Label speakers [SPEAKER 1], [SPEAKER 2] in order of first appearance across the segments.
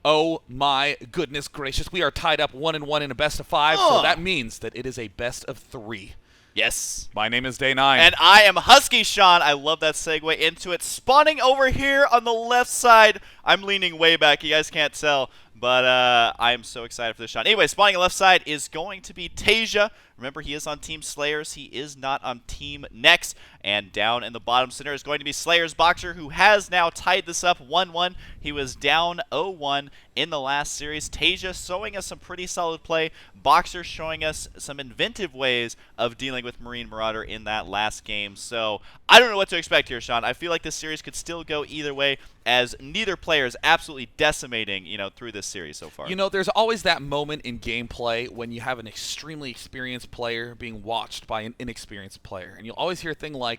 [SPEAKER 1] Oh my goodness gracious. We are tied up 1-1 in a best of 5, so that means that it is a best of 3.
[SPEAKER 2] Yes.
[SPEAKER 1] My name is Day 9.
[SPEAKER 2] And I am Husky Sean. I love that segue into it. Spawning over here on the left side. I'm leaning way back. You guys can't tell. But I am so excited for this shot. Anyway, spawning on the left side is going to be Taeja. Remember, he is on Team Slayers. He is not on Team Next. And down in the bottom center is going to be Slayers Boxer, who has now tied this up 1-1. He was down 0-1 in the last series. Taeja showing us some pretty solid play. Boxer showing us some inventive ways of dealing with Marine Marauder in that last game. So I don't know what to expect here, Sean. I feel like this series could still go either way, as neither player is absolutely decimating, through this series so far.
[SPEAKER 1] There's always that moment in gameplay when you have an extremely experienced player being watched by an inexperienced player. And you'll always hear a thing like,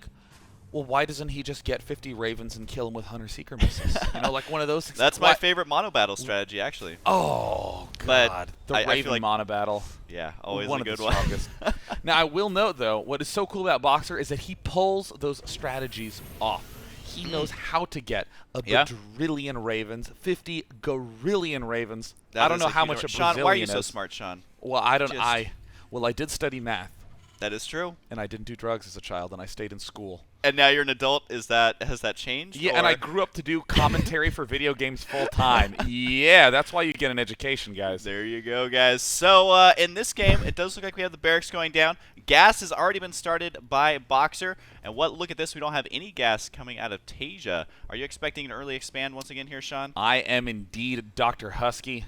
[SPEAKER 1] well, why doesn't he just get 50 Ravens and kill him with Hunter-Seeker missiles? Like one of those things.
[SPEAKER 2] That's my favorite mono battle strategy, actually.
[SPEAKER 1] Oh, God. The Raven mono battle.
[SPEAKER 2] Yeah, always
[SPEAKER 1] one
[SPEAKER 2] a good
[SPEAKER 1] of the strongest.
[SPEAKER 2] one.
[SPEAKER 1] Now, I will note, though, what is so cool about Boxer is that he pulls those strategies off. He knows how to get a quadrillion Ravens, 50 gorillion Ravens. I don't know how much a Brazilian
[SPEAKER 2] Sean, why are you
[SPEAKER 1] is.
[SPEAKER 2] so smart, Sean?
[SPEAKER 1] Well, I did study math.
[SPEAKER 2] That is true.
[SPEAKER 1] And I didn't do drugs as a child, and I stayed in school.
[SPEAKER 2] And now you're an adult. Has that changed?
[SPEAKER 1] Yeah, and I grew up to do commentary for video games full time. Yeah, that's why you get an education, guys.
[SPEAKER 2] There you go, guys. So in this game, it does look like we have the barracks going down. Gas has already been started by Boxer. And look at this, we don't have any gas coming out of Taeja. Are you expecting an early expand once again here, Sean?
[SPEAKER 1] I am indeed Dr. Husky.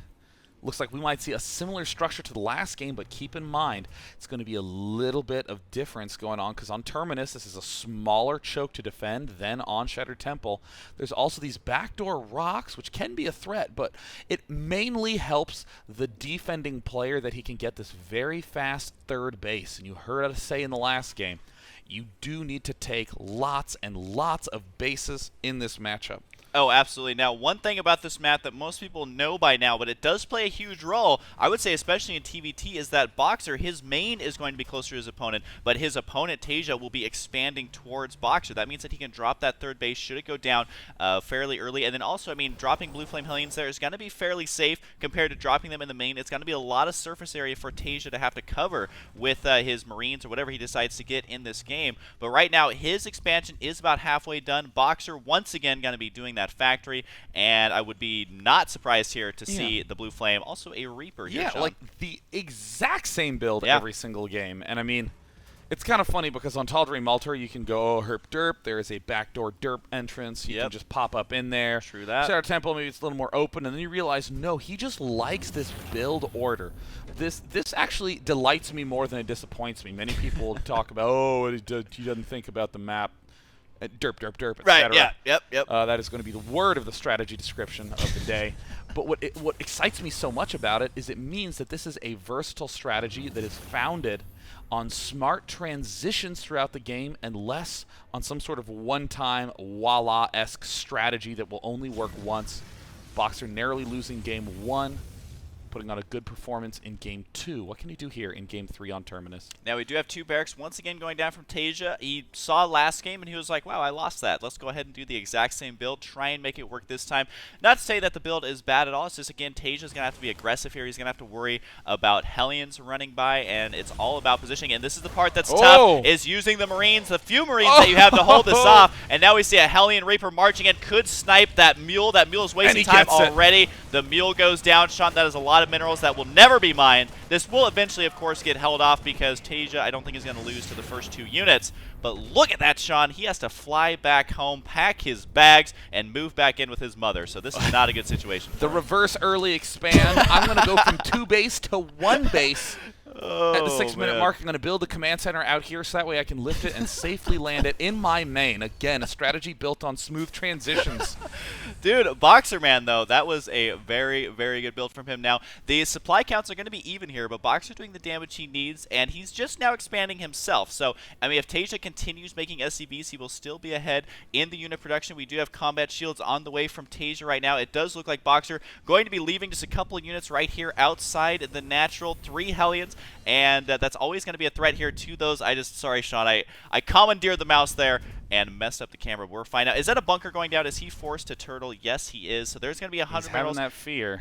[SPEAKER 1] Looks like we might see a similar structure to the last game, but keep in mind, it's going to be a little bit of difference going on, because on Terminus, this is a smaller choke to defend than on Shattered Temple. There's also these backdoor rocks, which can be a threat, but it mainly helps the defending player that he can get this very fast third base. And you heard us say in the last game, you do need to take lots and lots of bases in this matchup.
[SPEAKER 2] Oh, absolutely. Now, one thing about this map that most people know by now, but it does play a huge role, I would say especially in TvT, is that Boxer, his main is going to be closer to his opponent, but his opponent, Taeja, will be expanding towards Boxer. That means that he can drop that third base should it go down fairly early. And then also, dropping Blue Flame Hellions there is going to be fairly safe compared to dropping them in the main. It's going to be a lot of surface area for Taeja to have to cover with his Marines or whatever he decides to get in this game. But right now, his expansion is about halfway done. Boxer, once again, going to be doing that factory, and I would be not surprised here to see the Blue Flame, also a Reaper here, Sean.
[SPEAKER 1] Like the exact same build every single game. And it's kind of funny because on Tal'Darim Maltar you can go herp derp, there is a backdoor derp entrance, you can just pop up in there.
[SPEAKER 2] True that.
[SPEAKER 1] Shattered Temple, maybe it's a little more open, and then you realize, no, he just likes this build order. This actually delights me more than it disappoints me. Many people talk about, he doesn't think about the map. Derp, derp, derp, etc.
[SPEAKER 2] Right, yeah, yep.
[SPEAKER 1] That is going to be the word of the strategy description of the day. But what excites me so much about it is it means that this is a versatile strategy that is founded on smart transitions throughout the game and less on some sort of one-time voila-esque strategy that will only work once. Boxer narrowly losing game 1. Putting on a good performance in Game 2. What can he do here in Game 3 on Terminus?
[SPEAKER 2] Now, we do have two barracks once again going down from Taeja. He saw last game, and he was like, wow, I lost that. Let's go ahead and do the exact same build, try and make it work this time. Not to say that the build is bad at all. It's just, again, Taeja's going to have to be aggressive here. He's going to have to worry about Hellions running by, and it's all about positioning. And this is the part that's tough, is using the Marines, the few Marines that you have to hold this off. And now we see a Hellion Reaper marching in, could snipe that Mule. That Mule is wasting time already. The Mule goes down. Sean, that is a lot of minerals that will never be mined. This will eventually, of course, get held off because Taeja, I don't think, is going to lose to the first two units. But look at that, Sean. He has to fly back home, pack his bags, and move back in with his mother. So this is not a good situation.
[SPEAKER 1] The reverse early expand. I'm going to go from 2 base to 1 base. At the 6-minute mark, I'm going to build a command center out here so that way I can lift it and safely land it in my main. Again, a strategy built on smooth transitions.
[SPEAKER 2] Dude, Boxer Man, though, that was a very, very good build from him. Now, the supply counts are going to be even here, but Boxer doing the damage he needs, and he's just now expanding himself. So, if Taeja continues making SCVs, he will still be ahead in the unit production. We do have combat shields on the way from Taeja right now. It does look like Boxer going to be leaving just a couple of units right here outside the natural. 3 Hellions. And that's always going to be a threat here to those. Sorry, Sean, I commandeered the mouse there, and messed up the camera. We're finding out. Is that a bunker going down? Is he forced to turtle? Yes, he is. So there's going to be 100
[SPEAKER 1] He's having
[SPEAKER 2] minerals.
[SPEAKER 1] that fear.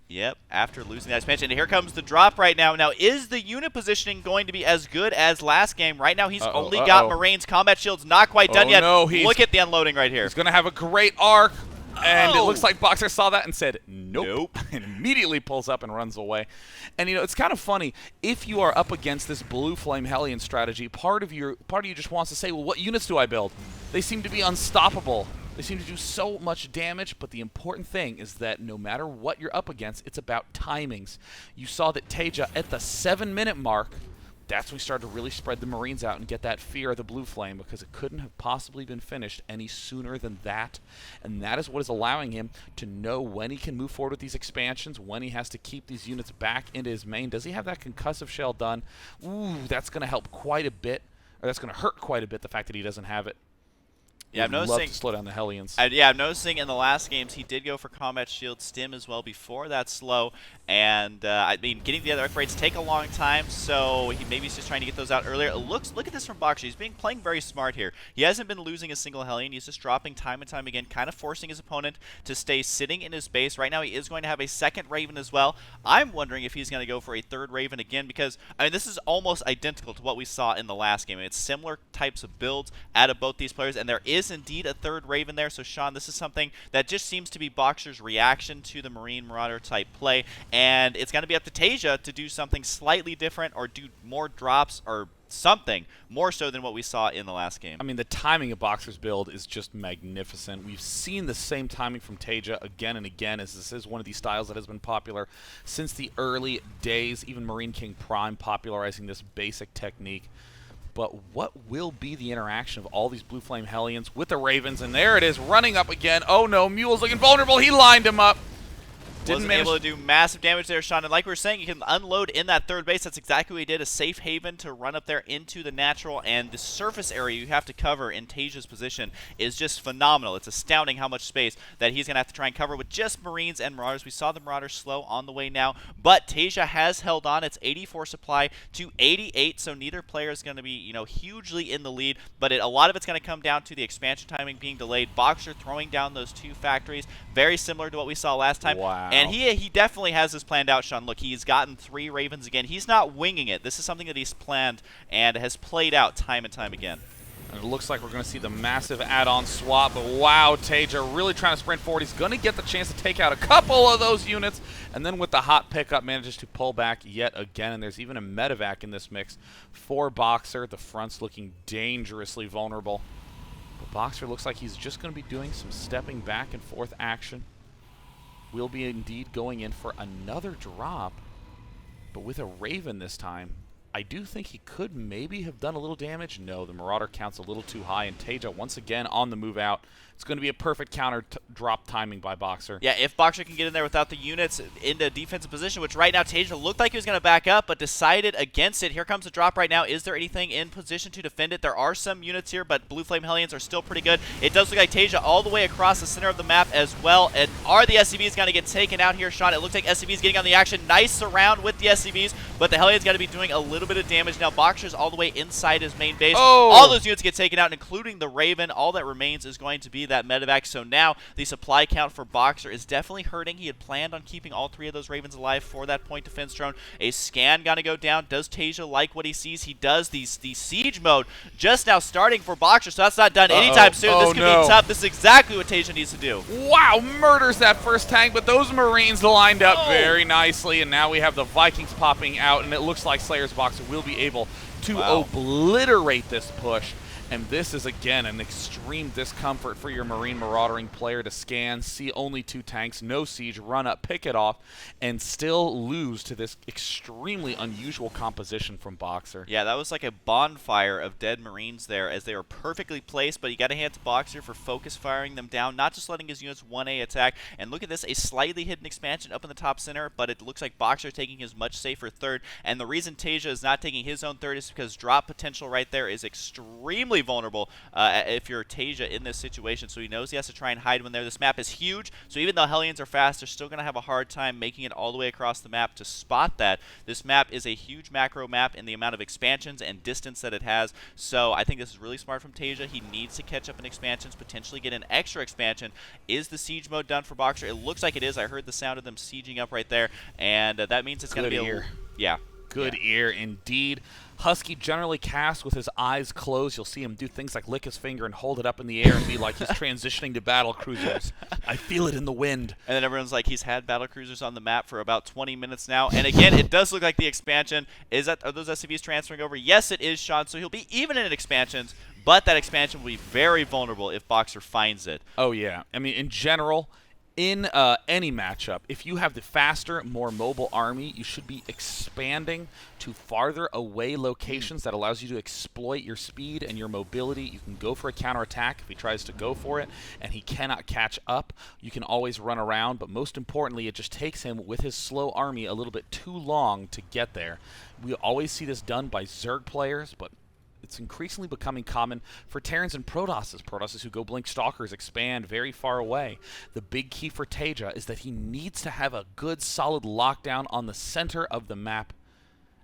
[SPEAKER 2] Yep, after losing that expansion. And here comes the drop right now. Now, is the unit positioning going to be as good as last game? Right now, he's only got Marines. Combat Shield's not quite done yet.
[SPEAKER 1] No,
[SPEAKER 2] look at the unloading right here.
[SPEAKER 1] He's going to have a great arc. And it looks like Boxer saw that and said, nope. And immediately pulls up and runs away. And, you know, it's kind of funny. If you are up against this Blue Flame Hellion strategy, part of you just wants to say, well, what units do I build? They seem to be unstoppable. They seem to do so much damage, but the important thing is that no matter what you're up against, it's about timings. You saw that Taeja at the 7-minute mark, that's when we started to really spread the Marines out and get that fear of the Blue Flame, because it couldn't have possibly been finished any sooner than that. And that is what is allowing him to know when he can move forward with these expansions, when he has to keep these units back into his main. Does he have that concussive shell done? Ooh, that's going to help quite a bit, or that's going to hurt quite a bit, the fact that he doesn't have it.
[SPEAKER 2] Yeah, I'm noticing.
[SPEAKER 1] Love to slow down the Hellions.
[SPEAKER 2] Yeah, I'm noticing in the last games he did go for combat shield stim as well before that slow, and I mean getting the other upgrades take a long time, so maybe he's just trying to get those out earlier. Look at this from Boxer. He's playing very smart here. He hasn't been losing a single Hellion. He's just dropping time and time again, kind of forcing his opponent to stay sitting in his base. Right now he is going to have a second Raven as well. I'm wondering if he's going to go for a third Raven again, because I mean this is almost identical to what we saw in the last game. It's similar types of builds out of both these players, and there is indeed a third Raven there. So Sean, this is something that just seems to be Boxer's reaction to the Marine Marauder type play, and it's going to be up to Taeja to do something slightly different or do more drops or something more so than what we saw in the last game.
[SPEAKER 1] I mean, the timing of Boxer's build is just magnificent. We've seen the same timing from Taeja again and again, as this is one of these styles that has been popular since the early days, even Marine King Prime popularizing this basic technique. But what will be the interaction of all these Blue Flame Hellions with the Ravens? And there it is, running up again. Oh no, Mule's looking vulnerable. He lined him up.
[SPEAKER 2] Wasn't able to do massive damage there, Sean. And like we were saying, you can unload in that third base. That's exactly what he did, a safe haven to run up there into the natural. And the surface area you have to cover in Taeja's position is just phenomenal. It's astounding how much space that he's going to have to try and cover with just Marines and Marauders. We saw the Marauders slow on the way now, but Taeja has held on. It's 84 supply to 88, so neither player is going to be, you know, hugely in the lead, but a lot of it's going to come down to the expansion timing being delayed. Boxer throwing down those two factories, very similar to what we saw last time.
[SPEAKER 1] Wow.
[SPEAKER 2] And he definitely has this planned out, Sean. Look, he's gotten 3 Ravens again. He's not winging it. This is something that he's planned and has played out time and time again.
[SPEAKER 1] And it looks like we're going to see the massive add-on swap, but wow, Taeja really trying to sprint forward. He's going to get the chance to take out a couple of those units, and then with the hot pickup manages to pull back yet again, and there's even a medevac in this mix for Boxer. The front's looking dangerously vulnerable. But Boxer looks like he's just going to be doing some stepping back and forth action. We'll be indeed going in for another drop, but with a Raven this time. I do think he could maybe have done a little damage. No, the Marauder count's a little too high, and Taeja once again on the move out. It's going to be a perfect counter drop timing by Boxer.
[SPEAKER 2] Yeah, if Boxer can get in there without the units into defensive position, which right now Taeja looked like he was going to back up, but decided against it. Here comes the drop right now. Is there anything in position to defend it? There are some units here, but Blue Flame Hellions are still pretty good. It does look like Taeja all the way across the center of the map as well. And are the SCVs going to get taken out here, Sean? It looks like SCVs getting on the action. Nice surround with the SCVs, but the Hellions got to be doing a little bit of damage. Now Boxer's all the way inside his main base.
[SPEAKER 1] Oh.
[SPEAKER 2] All those units get taken out, including the Raven. All that remains is going to be that medevac. So now the supply count for Boxer is definitely hurting. He had planned on keeping all 3 of those Ravens alive for that point defense drone. A scan gonna go down. Does Taeja like what he sees? He does. The siege mode just now starting for Boxer, so that's not done anytime soon. This could be tough. This is exactly what Taeja needs to do.
[SPEAKER 1] Wow, murders that first tank, but those Marines lined up very nicely, and now we have the Vikings popping out, and it looks like Slayer's Boxer will be able to obliterate this push. And this is, again, an extreme discomfort for your Marine Maraudering player to scan, see only 2 tanks, no siege, run up, pick it off, and still lose to this extremely unusual composition from Boxer.
[SPEAKER 2] Yeah, that was like a bonfire of dead Marines there as they were perfectly placed, but you got to hand it to Boxer for focus firing them down, not just letting his units 1A attack. And look at this, a slightly hidden expansion up in the top center, but it looks like Boxer taking his much safer third. And the reason Taeja is not taking his own third is because drop potential right there is extremely vulnerable if you're Taeja in this situation, so he knows he has to try and hide when there. This map is huge, so even though Hellions are fast, they're still going to have a hard time making it all the way across the map to spot that. This map is a huge macro map in the amount of expansions and distance that it has, so I think this is really smart from Taeja. He needs to catch up in expansions, potentially get an extra expansion. Is the siege mode done for Boxer? It looks like it is. I heard the sound of them sieging up right there, and that means it's going to be a... Yeah.
[SPEAKER 1] Good ear indeed. Husky generally casts with his eyes closed. You'll see him do things like lick his finger and hold it up in the air and be like he's transitioning to battle cruisers. I feel it in the wind.
[SPEAKER 2] And then everyone's like, he's had battle cruisers on the map for about 20 minutes now. And again, it does look like the expansion. Are those SCVs transferring over? Yes, it is, Sean. So he'll be even in expansions, but that expansion will be very vulnerable if Boxer finds it.
[SPEAKER 1] Oh, yeah. I mean, in general, in any matchup, if you have the faster, more mobile army, you should be expanding to farther away locations. That allows you to exploit your speed and your mobility. You can go for a counterattack if he tries to go for it and he cannot catch up. You can always run around, but most importantly, it just takes him with his slow army a little bit too long to get there. We always see this done by Zerg players, but it's increasingly becoming common for Terrans and Protosses who go Blink Stalkers, expand very far away. The big key for Taeja is that he needs to have a good, solid lockdown on the center of the map.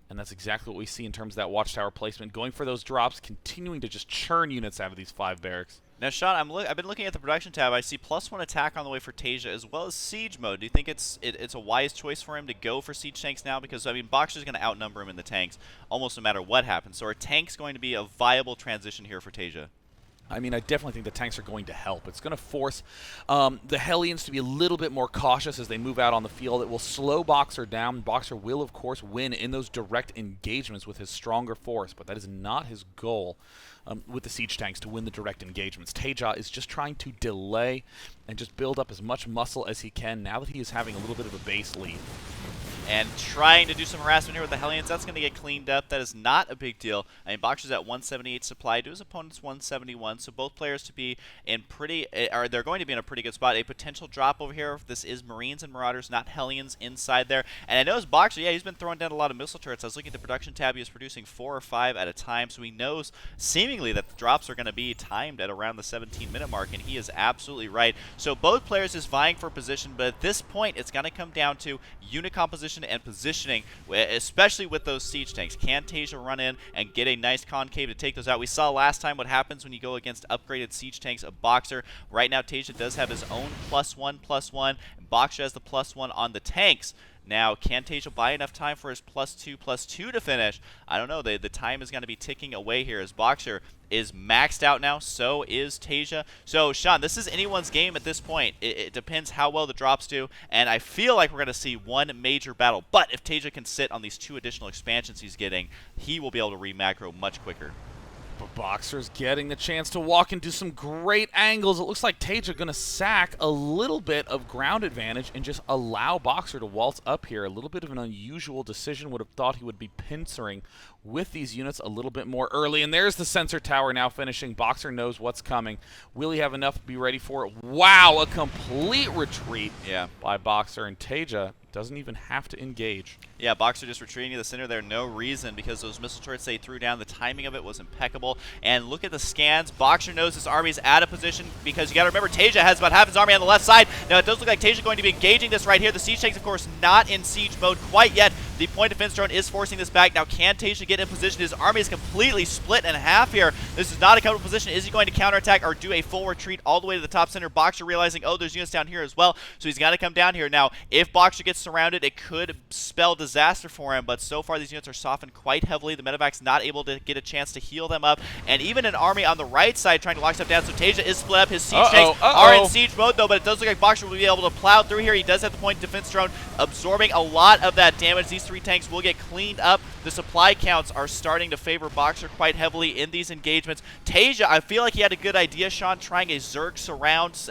[SPEAKER 1] And that's exactly what we see in terms of that Watchtower placement, going for those drops, continuing to just churn units out of these 5 barracks.
[SPEAKER 2] Now, Sean, I've been looking at the production tab. I see +1 attack on the way for Taeja, as well as siege mode. Do you think it's a wise choice for him to go for siege tanks now? Because, I mean, Boxer's going to outnumber him in the tanks almost no matter what happens. So are tanks going to be a viable transition here for Taeja?
[SPEAKER 1] I mean, I definitely think the tanks are going to help. It's going to force the Hellions to be a little bit more cautious as they move out on the field. It will slow Boxer down. Boxer will, of course, win in those direct engagements with his stronger force, but that is not his goal with the siege tanks, to win the direct engagements. Taeja is just trying to delay and just build up as much muscle as he can now that he is having a little bit of a base lead.
[SPEAKER 2] And trying to do some harassment here with the Hellions. That's going to get cleaned up. That is not a big deal. I mean, Boxer's at 178 supply to his opponent's 171, so both players to be in they're going to be in a pretty good spot. A potential drop over here. This is Marines and Marauders, not Hellions inside there. And I noticed Boxer, yeah, he's been throwing down a lot of missile turrets. I was looking at the production tab. He was producing 4 or 5 at a time, so he knows seemingly that the drops are going to be timed at around the 17-minute mark, and he is absolutely right. So both players is vying for position, but at this point, it's going to come down to unit composition and positioning, especially with those siege tanks. Can Taeja run in and get a nice concave to take those out? We saw last time what happens when you go against upgraded siege tanks of Boxer. Right now, Taeja does have his own +1/+1, and Boxer has the +1 on the tanks. Now, can Taeja buy enough time for his +2/+2 to finish? I don't know. The time is going to be ticking away here as Boxer is maxed out now. So is Taeja. So, Sean, this is anyone's game at this point. It depends how well the drops do, and I feel like we're going to see one major battle. But if Taeja can sit on these 2 additional expansions he's getting, he will be able to re-macro much quicker.
[SPEAKER 1] But Boxer's getting the chance to walk into some great angles. It looks like Taeja going to sack a little bit of ground advantage and just allow Boxer to waltz up here. A little bit of an unusual decision. Would have thought he would be pincering with these units a little bit more early. And there's the sensor tower now finishing. Boxer knows what's coming. Will he have enough to be ready for it? Wow, a complete retreat by Boxer, and Taeja doesn't even have to engage.
[SPEAKER 2] Yeah, Boxer just retreating to the center there, no reason, because those missile turrets they threw down, the timing of it was impeccable. And look at the scans. Boxer knows his army is out of position, because you got to remember, Taeja has about half his army on the left side. Now, it does look like Taeja going to be engaging this right here. The siege tanks, of course, not in siege mode quite yet. The point defense drone is forcing this back. Now, can Taeja get in position? His army is completely split in half here. This is not a comfortable position. Is he going to counterattack or do a full retreat all the way to the top center? Boxer realizing, oh, there's units down here as well, so he's got to come down here. Now, if Boxer gets surrounded, it could spell disaster for him, but so far these units are softened quite heavily. The medevac's not able to get a chance to heal them up, and even an army on the right side trying to lock stuff down, so Taeja is split up. His siege tanks are in siege mode, though, but it does look like Boxer will be able to plow through here. He does have the point defense drone absorbing a lot of that damage. These 3 tanks will get cleaned up. The supply counts are starting to favor Boxer quite heavily in these engagements. Taeja, I feel like he had a good idea, Sean, trying a Zerg surround.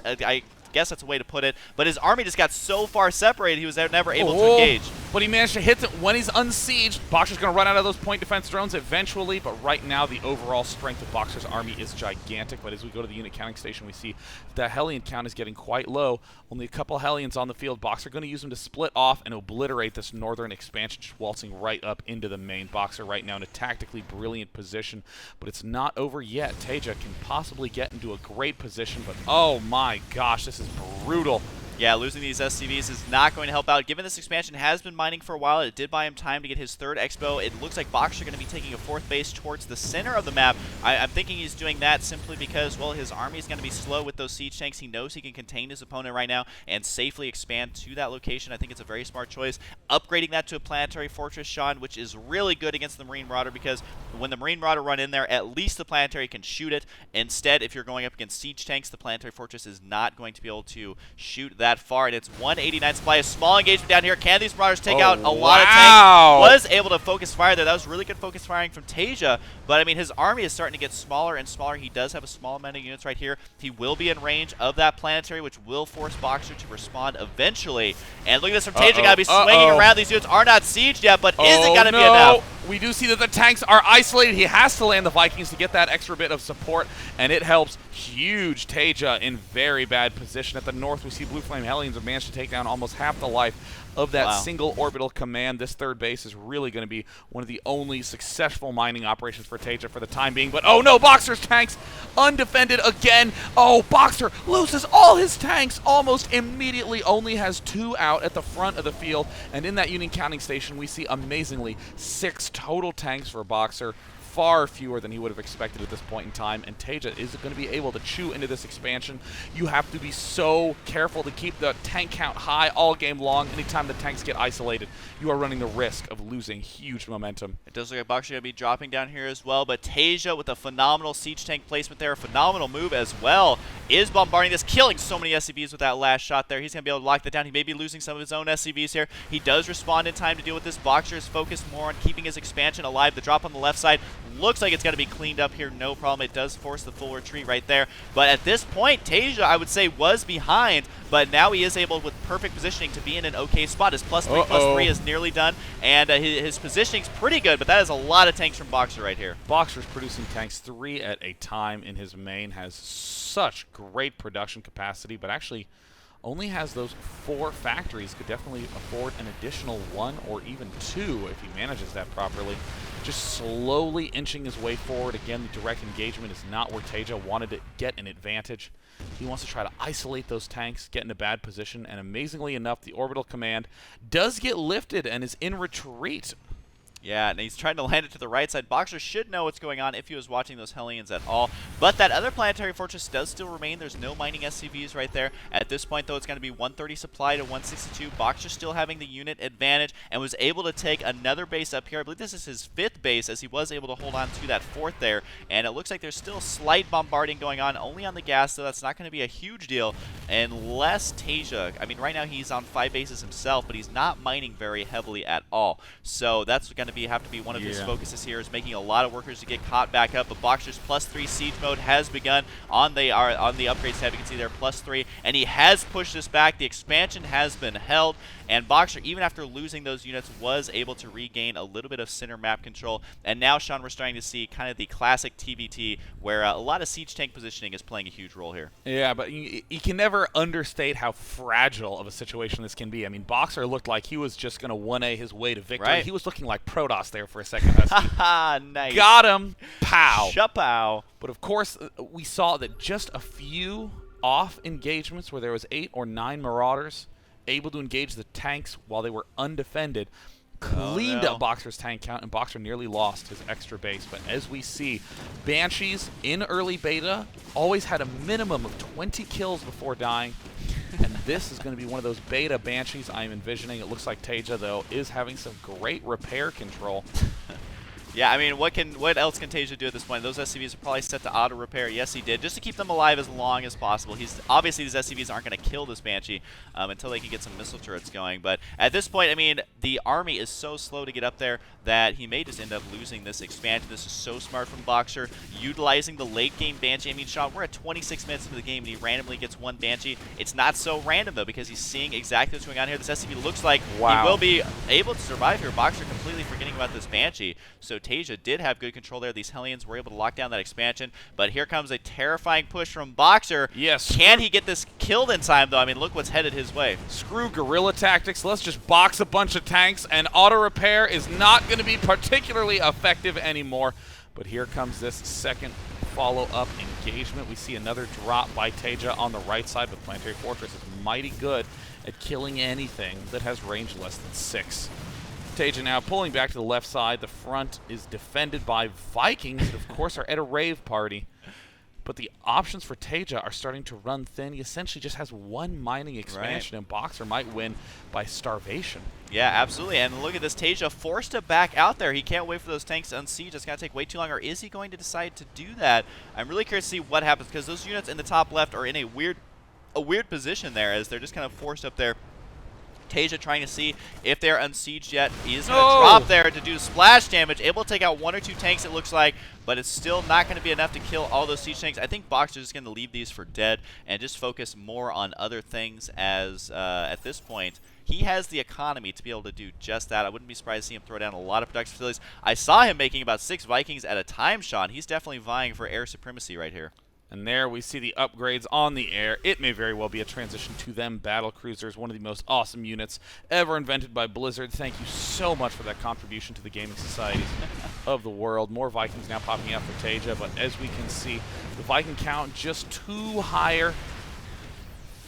[SPEAKER 2] guess that's a way to put it. But his army just got so far separated, he was never able to engage.
[SPEAKER 1] But he managed to hit it when he's unsieged. Boxer's going to run out of those point defense drones eventually, but right now the overall strength of Boxer's army is gigantic. But as we go to the unit counting station, we see the Hellion count is getting quite low. Only a couple Hellions on the field. Boxer going to use them to split off and obliterate this northern expansion, just waltzing right up into the main. Boxer right now in a tactically brilliant position, but it's not over yet. Taeja can possibly get into a great position, but oh my gosh, this is brutal.
[SPEAKER 2] Yeah, losing these SCVs is not going to help out. Given this expansion has been mining for a while, it did buy him time to get his third expo. It looks like Boxer going to be taking a fourth base towards the center of the map. I'm thinking he's doing that simply because, well, his army is going to be slow with those siege tanks. He knows he can contain his opponent right now and safely expand to that location. I think it's a very smart choice. Upgrading that to a planetary fortress, Sean, which is really good against the Marine Marauder, because when the Marine Marauder run in there, at least the planetary can shoot it. Instead, if you're going up against siege tanks, the planetary fortress is not going to be able to shoot that far, and it's 189 supply. A small engagement down here. Can these Marauders take out a lot of tanks? Was able to focus fire there. That was really good focus firing from Taeja, but I mean, his army is starting to get smaller and smaller. He does have a small amount of units right here. He will be in range of that planetary, which will force Boxer to respond eventually. And look at this from Taeja. Got to be swinging around. These units are not sieged yet, but is it going to be enough?
[SPEAKER 1] We do see that the tanks are isolated. He has to land the Vikings to get that extra bit of support, and it helps huge Taeja in very bad position. At the north, we see Blue Flame Hellions have managed to take down almost half the life of that single orbital command. This third base is really going to be one of the only successful mining operations for Taeja for the time being. But oh no, Boxer's tanks undefended again. Oh, Boxer loses all his tanks almost immediately, only has 2 out at the front of the field. And in that unit counting station, we see amazingly 6 total tanks for Boxer. Far fewer than he would have expected at this point in time, and Taeja is going to be able to chew into this expansion. You have to be so careful to keep the tank count high all game long. Anytime the tanks get isolated, you are running the risk of losing huge momentum.
[SPEAKER 2] It does look like Boxer going to be dropping down here as well, but Taeja with a phenomenal siege tank placement there, a phenomenal move as well, is bombarding this, killing so many SCVs with that last shot there. He's going to be able to lock that down. He may be losing some of his own SCVs here. He does respond in time to deal with this. Boxer is focused more on keeping his expansion alive. The drop on the left side looks like it's going to be cleaned up here, no problem. It does force the full retreat right there. But at this point, Taeja, I would say, was behind, but now he is able, with perfect positioning, to be in an okay spot. His +3/+3 is nearly done, and his positioning's pretty good, but that is a lot of tanks from Boxer right here.
[SPEAKER 1] Boxer's producing tanks 3 at a time in his main, has such great production capacity, but actually only has those 4 factories. Could definitely afford an additional 1 or even 2 if he manages that properly. Just slowly inching his way forward. Again, the direct engagement is not where Taeja wanted to get an advantage. He wants to try to isolate those tanks, get in a bad position, and amazingly enough, the orbital command does get lifted and is in retreat.
[SPEAKER 2] Yeah, and he's trying to land it to the right side. Boxer should know what's going on if he was watching those Hellions at all. But that other planetary fortress does still remain. There's no mining SCVs right there. At this point, though, it's going to be 130 supply to 162. Boxer still having the unit advantage and was able to take another base up here. I believe this is his 5th base, as he was able to hold on to that 4th there. And it looks like there's still slight bombarding going on, only on the gas, so that's not going to be a huge deal unless Taeja, I mean, right now he's on 5 bases himself, but he's not mining very heavily at all. So that's going to have to be one of his focuses here, is making a lot of workers to get caught back up. But Boxer's +3 siege mode has begun on the upgrades tab. You can see they're +3, and he has pushed this back. The expansion has been held, and Boxer, even after losing those units, was able to regain a little bit of center map control. And now, Sean, we're starting to see kind of the classic TvT, where a lot of siege tank positioning is playing a huge role here.
[SPEAKER 1] Yeah, but you can never understate how fragile of a situation this can be. I mean, Boxer looked like he was just going to 1A his way to victory.
[SPEAKER 2] Right.
[SPEAKER 1] He was looking like Protoss there for a second. Husky.
[SPEAKER 2] Nice.
[SPEAKER 1] Got him. Pow.
[SPEAKER 2] Shapow.
[SPEAKER 1] But of course, we saw that just a few off engagements where there was 8 or 9 Marauders able to engage the tanks while they were undefended cleaned up Boxer's tank count, and Boxer nearly lost his extra base. But as we see, Banshees in early beta always had a minimum of 20 kills before dying. And this is going to be one of those beta Banshees I'm envisioning. It looks like Taeja, though, is having some great repair control.
[SPEAKER 2] Yeah, I mean, what else can Taeja do at this point? Those SCVs are probably set to auto repair. Yes, he did, just to keep them alive as long as possible. He's obviously these SCVs aren't going to kill this Banshee until they can get some missile turrets going. But at this point, I mean, the army is so slow to get up there that he may just end up losing this expansion. This is so smart from Boxer, utilizing the late game Banshee. I mean, Sean, we're at 26 minutes into the game and he randomly gets one Banshee. It's not so random though, because he's seeing exactly what's going on here. This SCV looks like he will be able to survive here. Boxer completely forgetting about this Banshee. So Taeja did have good control there. These Hellions were able to lock down that expansion, but here comes a terrifying push from Boxer.
[SPEAKER 1] Yes.
[SPEAKER 2] Can he get this killed in time, though? I mean, look what's headed his way.
[SPEAKER 1] Screw guerrilla tactics. Let's just box a bunch of tanks, and auto repair is not going to be particularly effective anymore. But here comes this second follow-up engagement. We see another drop by Taeja on the right side, but Planetary Fortress is mighty good at killing anything that has range less than 6. Taeja now pulling back to the left side. The front is defended by Vikings that, of course, are at a rave party. But the options for Taeja are starting to run thin. He essentially just has one mining expansion, and Boxer might win by starvation.
[SPEAKER 2] Yeah, absolutely. And look at this, Taeja forced to back out there. He can't wait for those tanks to unsiege. It's going to take way too long. Or is he going to decide to do that? I'm really curious to see what happens, because those units in the top left are in a weird position there, as they're just kind of forced up there. Taeja trying to see if they're unsieged yet. He is going to drop there to do splash damage, able to take out 1 or 2 tanks, it looks like, but it's still not going to be enough to kill all those siege tanks. I think Boxer's just going to leave these for dead and just focus more on other things, as at this point he has the economy to be able to do just that. I wouldn't be surprised to see him throw down a lot of production facilities. I saw him making about 6 Vikings at a time, Sean. He's definitely vying for air supremacy right here.
[SPEAKER 1] And there we see the upgrades on the air. It may very well be a transition to them battle cruisers, one of the most awesome units ever invented by Blizzard. Thank you so much for that contribution to the gaming societies of the world. More Vikings now popping out for Taeja, but as we can see, the Viking count just 2 higher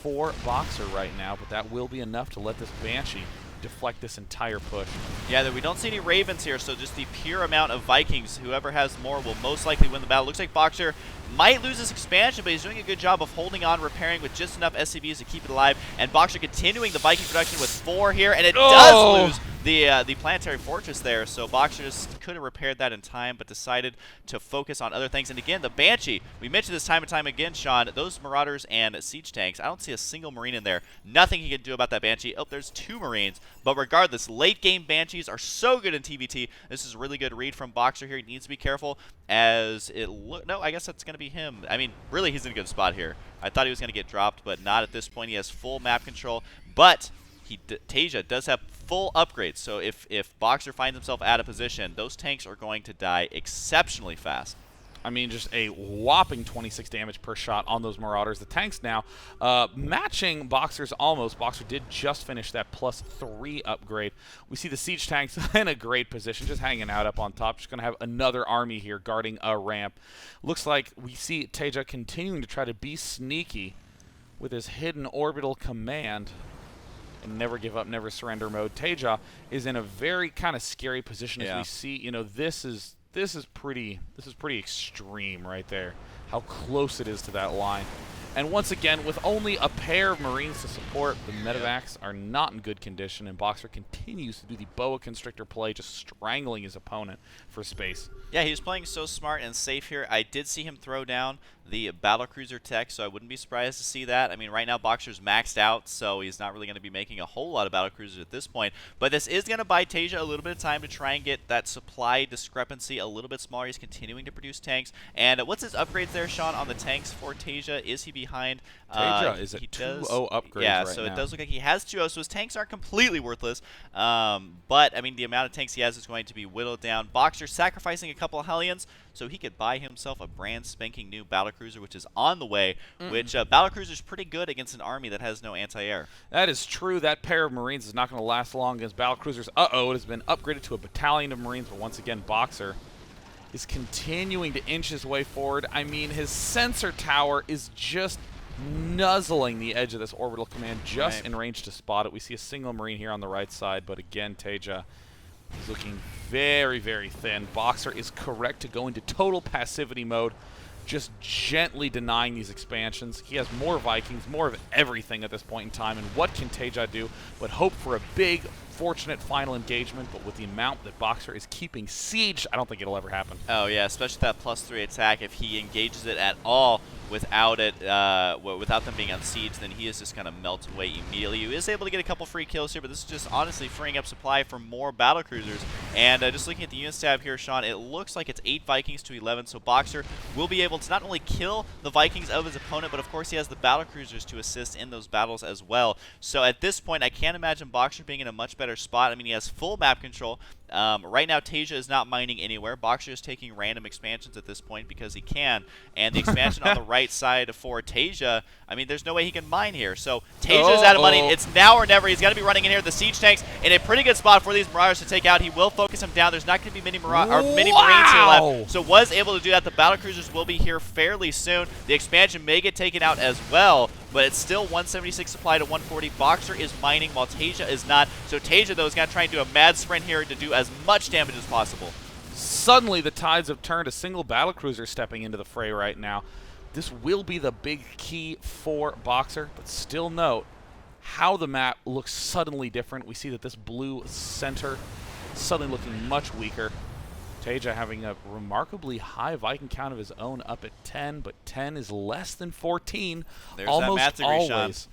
[SPEAKER 1] for Boxer right now, but that will be enough to let this Banshee deflect this entire push.
[SPEAKER 2] Yeah, we don't see any Ravens here, so just the pure amount of Vikings. Whoever has more will most likely win the battle. Looks like Boxer might lose his expansion, but he's doing a good job of holding on, repairing with just enough SCVs to keep it alive. And Boxer continuing the Viking production with 4 here, and it does lose the Planetary Fortress there. So Boxer just could have repaired that in time, but decided to focus on other things. And again, the Banshee, we mentioned this time and time again, Sean, those Marauders and Siege Tanks, I don't see a single Marine in there. Nothing he can do about that Banshee. Oh, there's 2 Marines. But regardless, late game Banshees are so good in TvT. This is a really good read from Boxer here. He needs to be careful, as it no, I guess that's going to be him. I mean, really, he's in a good spot here. I thought he was going to get dropped, but not at this point. He has full map control, but Taeja does have full upgrades. So if Boxer finds himself out of position, those tanks are going to die exceptionally fast.
[SPEAKER 1] I mean, just a whopping 26 damage per shot on those Marauders. The tanks now matching Boxer's almost. Boxer did just finish that +3 upgrade. We see the siege tanks in a great position, just hanging out up on top. Just going to have another army here guarding a ramp. Looks like we see Taeja continuing to try to be sneaky with his hidden orbital command and never give up, never surrender mode. Taeja is in a very kind of scary position, as we see. You know, this is pretty extreme right there, how close it is to that line. And once again, with only a pair of Marines to support, the medevacs are not in good condition, and Boxer continues to do the Boa Constrictor play, just strangling his opponent for space.
[SPEAKER 2] Yeah, he's playing so smart and safe here. I did see him throw down the battlecruiser tech, so I wouldn't be surprised to see that. I mean, right now Boxer's maxed out, so he's not really going to be making a whole lot of battlecruisers at this point. But this is going to buy Taeja a little bit of time to try and get that supply discrepancy a little bit smaller. He's continuing to produce tanks. And what's his upgrades there, Sean, on the tanks for Taeja? Is he behind?
[SPEAKER 1] Taeja is at 2-0 upgrades
[SPEAKER 2] yeah,
[SPEAKER 1] right
[SPEAKER 2] so
[SPEAKER 1] now.
[SPEAKER 2] it does look like he has 2-0, so his tanks aren't completely worthless. But, I mean, the amount of tanks he has is going to be whittled down. Boxer sacrificing a couple of Hellions so he could buy himself a brand spanking new battlecruiser, which is on the way, which battlecruiser's pretty good against an army that has no anti-air.
[SPEAKER 1] That is true. That pair of Marines is not going to last long against battlecruisers. It has been upgraded to a battalion of Marines, but once again, Boxer is continuing to inch his way forward. I mean, his sensor tower is just nuzzling the edge of this orbital command, just in range to spot it. We see a single Marine here on the right side, but again, Taeja is looking very, very thin. Boxer is correct to go into total passivity mode, just gently denying these expansions. He has more Vikings, more of everything at this point in time, and what can Taeja do but hope for a big unfortunate final engagement, but with the amount that Boxer is keeping siege, I don't think it'll ever happen.
[SPEAKER 2] Oh yeah, especially that +3 attack. If he engages it at all without it, without them being on siege, then he is just gonna melt away immediately. He is able to get a couple free kills here, but this is just honestly freeing up supply for more battle cruisers. And just looking at the units tab here, Sean, it looks like it's 8 Vikings to 11. So Boxer will be able to not only kill the Vikings of his opponent, but of course he has the battle cruisers to assist in those battles as well. So at this point, I can't imagine Boxer being in a much better spot. I mean, he has full map control. Right now, Taeja is not mining anywhere. Boxer is taking random expansions at this point because he can. And the expansion on the right side for Taeja, I mean, there's no way he can mine here. So Taeja is out of money. It's now or never. He's got to be running in here. The siege tanks in a pretty good spot for these Marauders to take out. He will focus him down. There's not going to be many Marines here left. So was able to do that. The battle cruisers will be here fairly soon. The expansion may get taken out as well, but it's still 176 supply to 140. Boxer is mining while Taeja is not. So Taeja, though, is going to try and do a mad sprint here to do as much damage as possible.
[SPEAKER 1] Suddenly, the tides have turned. A single battlecruiser stepping into the fray right now. This will be the big key for Boxer, but still note how the map looks suddenly different. We see that this blue center suddenly looking much weaker. Taeja having a remarkably high Viking count of his own, up at 10, but 10 is less than 14.
[SPEAKER 2] There's
[SPEAKER 1] almost
[SPEAKER 2] that math degree,
[SPEAKER 1] always.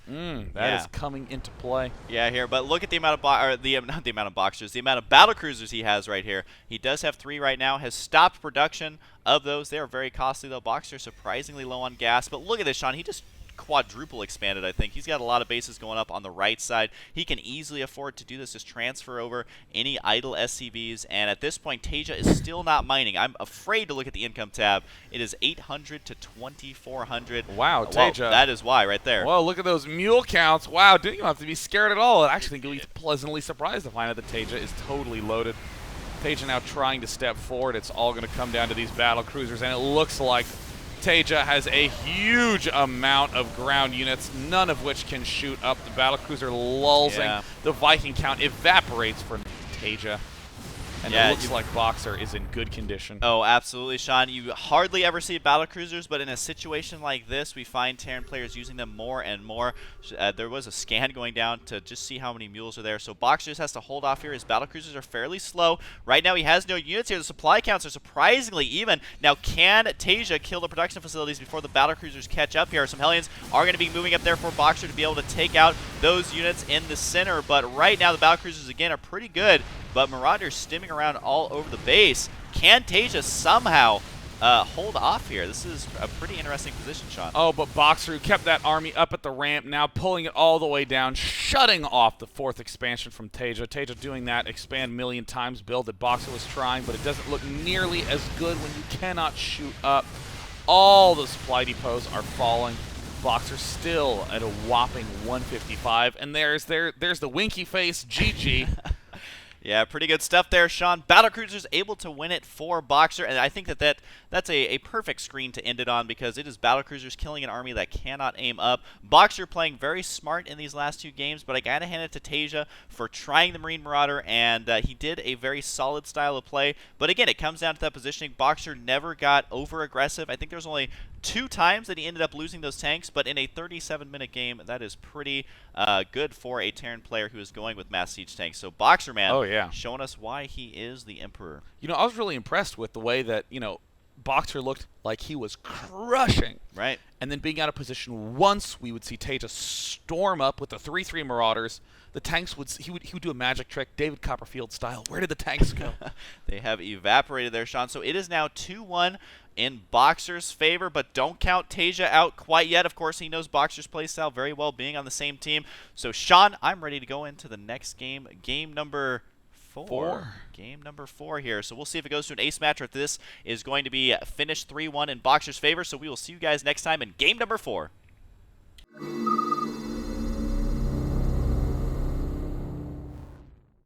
[SPEAKER 1] That is coming into play.
[SPEAKER 2] Yeah, here, but look at the amount of not the amount of Boxers, the amount of battle cruisers he has right here. He does have 3 right now. Has stopped production of those. They are very costly though. Boxer surprisingly low on gas, but look at this, Sean. He just quadruple expanded, I think. He's got a lot of bases going up on the right side. He can easily afford to do this, just transfer over any idle SCVs, and at this point, Taeja is still not mining. I'm afraid to look at the income tab. It is 800 to 2,400.
[SPEAKER 1] Wow, Taeja.
[SPEAKER 2] Well, that is why right there.
[SPEAKER 1] Well, look at those mule counts. Wow, you don't have to be scared at all. I actually think you'll be pleasantly surprised to find out that Taeja is totally loaded. Taeja now trying to step forward. It's all going to come down to these battle cruisers, and it looks like Taeja has a huge amount of ground units, none of which can shoot up. The battlecruiser lulzing.
[SPEAKER 2] Yeah.
[SPEAKER 1] The Viking count evaporates for Taeja. And it looks like Boxer is in good condition.
[SPEAKER 2] Oh, absolutely, Sean. You hardly ever see battlecruisers, but in a situation like this, we find Terran players using them more and more. There was a scan going down to just see how many mules are there. So Boxer just has to hold off here. His battlecruisers are fairly slow. Right now, he has no units here. The supply counts are surprisingly even. Now, can Taeja kill the production facilities before the battlecruisers catch up here? Some Hellions are going to be moving up there for Boxer to be able to take out those units in the center. But right now, the battlecruisers, again, are pretty good. But Marauders stimming around all over the base. Can Taeja somehow hold off here? This is a pretty interesting position, Sean.
[SPEAKER 1] Oh, but Boxer, who kept that army up at the ramp, now pulling it all the way down, shutting off the 4th expansion from Taeja. Taeja doing that expand million times build that Boxer was trying, but it doesn't look nearly as good when you cannot shoot up. All the supply depots are falling. Boxer still at a whopping 155, and there's the winky face, GG.
[SPEAKER 2] Yeah, pretty good stuff there, Sean. Battlecruisers able to win it for Boxer, and I think that's a perfect screen to end it on because it is Battlecruisers killing an army that cannot aim up. Boxer playing very smart in these last 2 games, but I gotta hand it to Taeja for trying the Marine Marauder, and he did a very solid style of play. But again, it comes down to that positioning. Boxer never got over-aggressive. I think there's only 2 times that he ended up losing those tanks, but in a 37-minute game, that is pretty good for a Terran player who is going with mass siege tanks. So Boxer, man,
[SPEAKER 1] oh, yeah,
[SPEAKER 2] showing us why he is the Emperor.
[SPEAKER 1] You know, I was really impressed with the way that, Boxer looked like he was crushing.
[SPEAKER 2] Right.
[SPEAKER 1] And then being out of position once, we would see Taeja storm up with the 3-3 Marauders. The tanks he would do a magic trick, David Copperfield style. Where did the tanks go?
[SPEAKER 2] They have evaporated there, Sean. So it is now 2-1 in Boxer's favor, but don't count Taeja out quite yet. Of course, he knows Boxer's playstyle very well, being on the same team. So, Sean, I'm ready to go into the next game, game number 4. Game number 4 here. So we'll see if it goes to an ace match or if this is going to be finished 3-1 in Boxer's favor. So we will see you guys next time in game number 4.